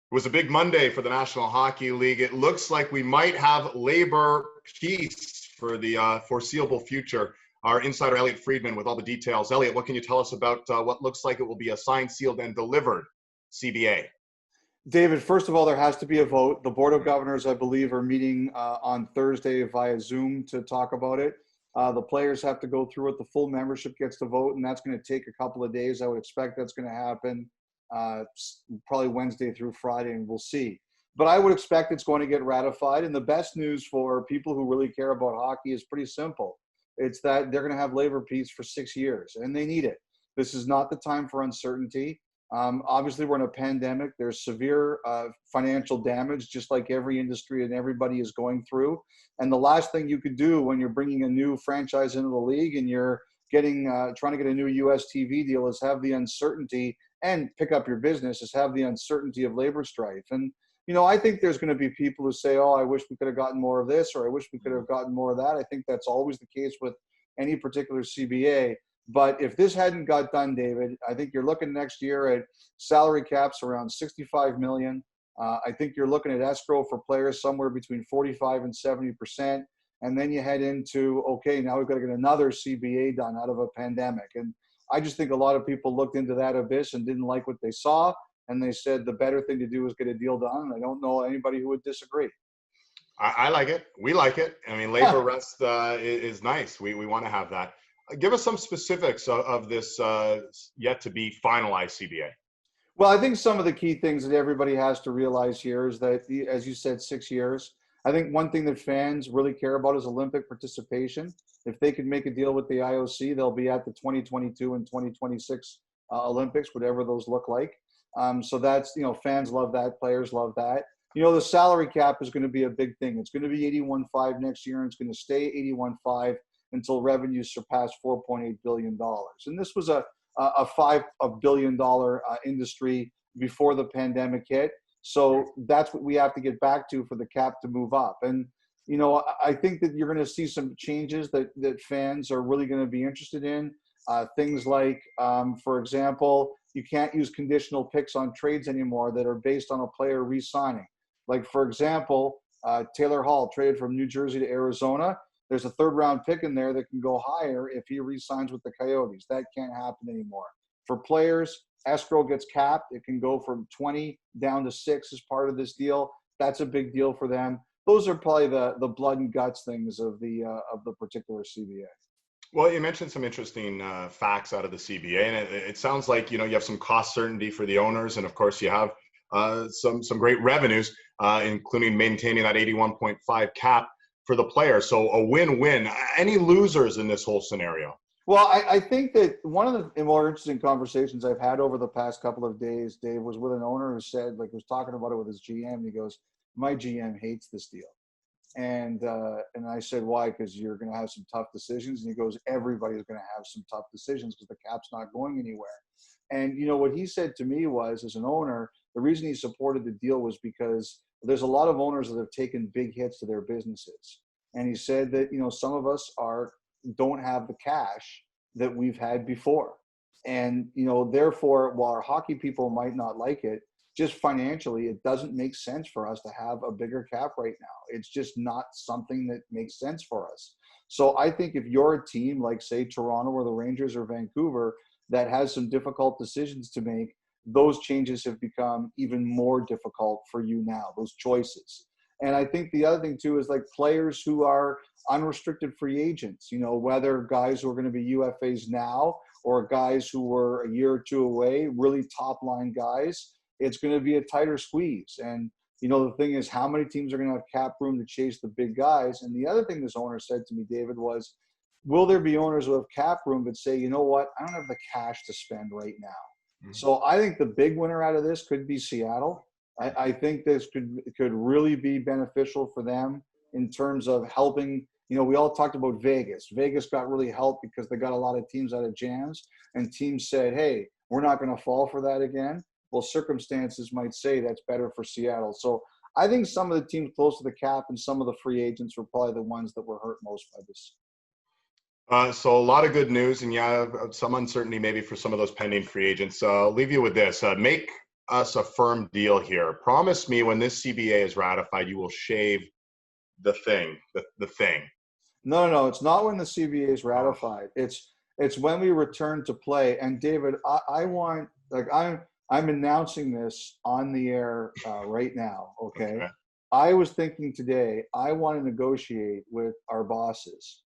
It was a big Monday for the National Hockey League. It looks like we might have labor peace for the foreseeable future. Our insider, Elliotte Friedman, with all the details. Elliotte, what can you tell us about what looks like it will be a signed, sealed, and delivered CBA? David, first of all, there has to be a vote. The Board of Governors, I believe, are meeting on Thursday via Zoom to talk about it. The players have to go through it. The full membership gets to vote, and that's going to take a couple of days. I would expect that's going to happen probably Wednesday through Friday, and we'll see. But I would expect it's going to get ratified. And the best news for people who really care about hockey is pretty simple. It's that they're going to have labor peace for 6 years, and they need it. This is not the time for uncertainty. Obviously, we're in a pandemic. There's severe financial damage, just like every industry and everybody is going through. And the last thing you could do when you're bringing a new franchise into the league and you're trying to get a new US TV deal is have the uncertainty and pick up your business, is have the uncertainty of labor strife. And, I think there's going to be people who say, oh, I wish we could have gotten more of this, or I wish we could have gotten more of that. I think that's always the case with any particular CBA. But if this hadn't got done, David, I think you're looking next year at salary caps around $65 million. I think you're looking at escrow for players somewhere between 45 and 70%. And then you head into, okay, now we've got to get another CBA done out of a pandemic. And I just think a lot of people looked into that abyss and didn't like what they saw. And they said the better thing to do is get a deal done. And I don't know anybody who would disagree. I like it. We like it. I mean, labor rest is nice. We want to have that. Give us some specifics of this yet to be finalized CBA. Well, I think some of the key things that everybody has to realize here is that, as you said, 6 years. I think one thing that fans really care about is Olympic participation. If they could make a deal with the IOC, they'll be at the 2022 and 2026 Olympics, whatever those look like. So that's, fans love that, players love that. The salary cap is going to be a big thing. It's going to be 81.5 next year, and it's going to stay 81.5 until revenues surpass $4.8 billion. And this was a $5 billion industry before the pandemic hit. So that's what we have to get back to for the cap to move up. And, I think that you're going to see some changes that fans are really going to be interested in. Things like, for example, you can't use conditional picks on trades anymore that are based on a player re-signing. Like, for example, Taylor Hall traded from New Jersey to Arizona. There's a third-round pick in there that can go higher if he re-signs with the Coyotes. That can't happen anymore. For players, escrow gets capped. It can go from 20 down to 6 as part of this deal. That's a big deal for them. Those are probably the blood and guts things of the particular CBA. Well, you mentioned some interesting facts out of the CBA, and it sounds like you have some cost certainty for the owners, and of course you have some great revenues, including maintaining that 81.5 cap for the player. So a win-win. Any losers in this whole scenario? Well, I think that one of the more interesting conversations I've had over the past couple of days, Dave, was with an owner who said, was talking about it with his GM, and he goes, my GM hates this deal. And I said, why? Because you're going to have some tough decisions. And he goes, everybody's going to have some tough decisions because the cap's not going anywhere. And, what he said to me was, as an owner, the reason he supported the deal was because there's a lot of owners that have taken big hits to their businesses. And he said that, some of us don't have the cash that we've had before. And, therefore, while our hockey people might not like it, just financially, it doesn't make sense for us to have a bigger cap right now. It's just not something that makes sense for us. So I think if you're a team like, say, Toronto or the Rangers or Vancouver that has some difficult decisions to make, those changes have become even more difficult for you now, those choices. And I think the other thing, too, is like players who are unrestricted free agents, whether guys who are going to be UFAs now or guys who were a year or two away, really top-line guys, it's going to be a tighter squeeze. And, the thing is, how many teams are going to have cap room to chase the big guys? And the other thing this owner said to me, David, was, will there be owners who have cap room but say, you know what, I don't have the cash to spend right now. Mm-hmm. So I think the big winner out of this could be Seattle. I think this could really be beneficial for them in terms of helping. We all talked about Vegas. Vegas got really helped because they got a lot of teams out of jams, and teams said, hey, we're not going to fall for that again. Well, circumstances might say that's better for Seattle. So I think some of the teams close to the cap and some of the free agents were probably the ones that were hurt most by this. So a lot of good news, and some uncertainty maybe for some of those pending free agents. I'll leave you with this. Make us a firm deal here. Promise me when this CBA is ratified, you will shave the thing, the thing. No, it's not when the CBA is Oh, ratified. It's when we return to play. And David, I want, like, I'm announcing this on the air right now. Okay. okay. I was thinking today, I want to negotiate with our bosses,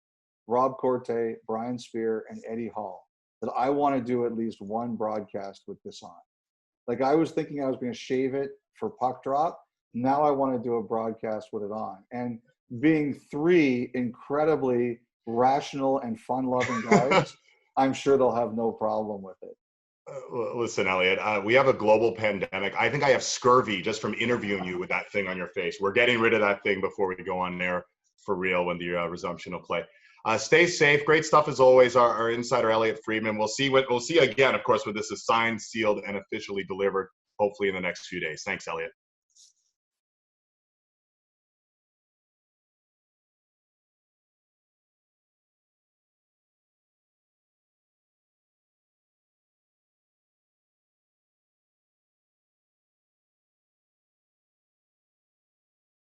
Rob Corte, Brian Spear, and Eddie Hall, that I want to do at least one broadcast with this on. Like, I was thinking I was going to shave it for puck drop. Now I want to do a broadcast with it on. And being three incredibly rational and fun-loving guys, I'm sure they'll have no problem with it. Listen, Elliotte, we have a global pandemic. I think I have scurvy just from interviewing you with that thing on your face. We're getting rid of that thing before we go on there for real when the resumption will play. Stay safe. Great stuff as always. Our insider Elliotte Friedman. We'll see again, of course, when this is signed, sealed, and officially delivered. Hopefully in the next few days. Thanks, Elliotte.